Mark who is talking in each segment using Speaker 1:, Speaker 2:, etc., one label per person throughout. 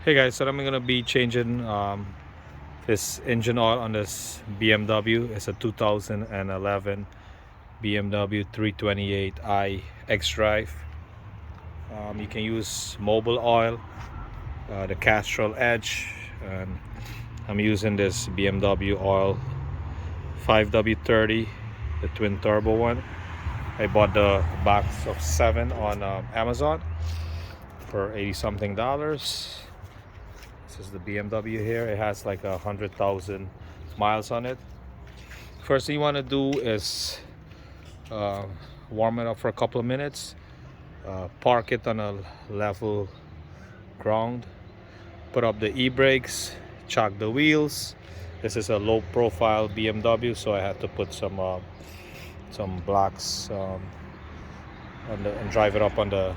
Speaker 1: Hey guys, so I'm gonna be changing this engine oil on this BMW. It's a 2011 BMW 328i X-Drive. You can use mobile oil, the Castrol Edge, and I'm using this BMW oil 5W30, the twin turbo one. I bought the box of 7 on Amazon for 80 something dollars. This is the BMW here. It has like 100,000 miles on it. First thing you want to do is uh, warm it up for a couple of minutes. Park it on a level ground. Put up the e-brakes. Chock the wheels. This is a low profile BMW, so I had to put some blocks and drive it up on the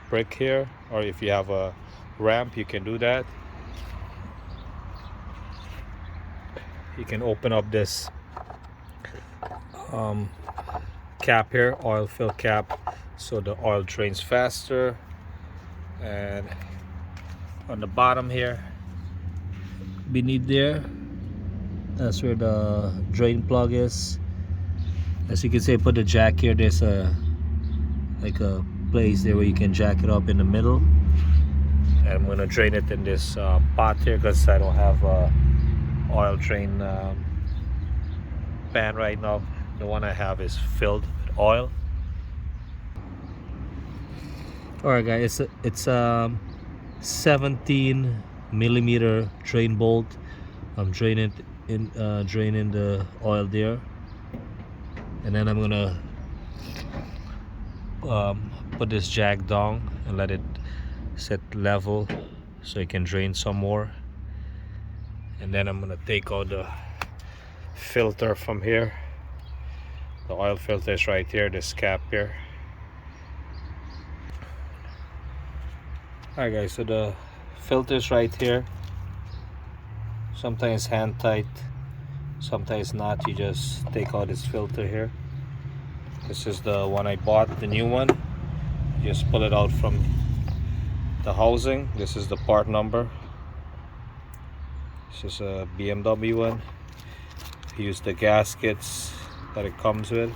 Speaker 1: brick here, or if you have a ramp you can do that. You can open up this cap here, oil fill cap, so the oil drains faster. And on the bottom here, beneath there, that's where the drain plug is. As you can see, put the jack here. There's a place there where you can jack it up in the middle. And I'm gonna drain it in this pot here because I don't have a oil drain pan right now. The one I have is filled with oil. All right, guys, it's 17 millimeter drain bolt. I'm draining the oil there, and then I'm gonna put this jack down and let it set level so it can drain some more. And then I'm gonna take out the filter from here. The oil filter is right here, this cap here. Alright guys, so the filter is right here. Sometimes hand tight, sometimes not. You just take out this filter here. This is the one I bought, the new one. You just pull it out from the housing. This is the part number. This is a BMW one. Use the gaskets that it comes with.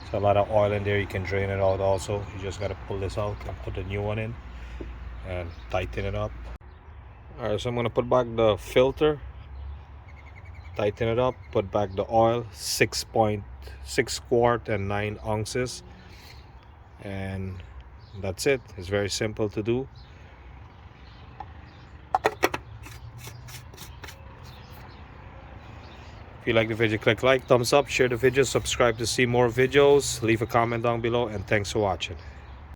Speaker 1: There's a lot of oil in there. You can drain it out also. You just got to pull this out and put the new one in and tighten it up. Alright, so I'm going to put back the filter, tighten it up, put back the oil, 6.6 quart and 9 ounces, and that's it. It's very simple to do. If you like the video, click like, thumbs up, share the video, subscribe to see more videos, leave a comment down below, and thanks for watching.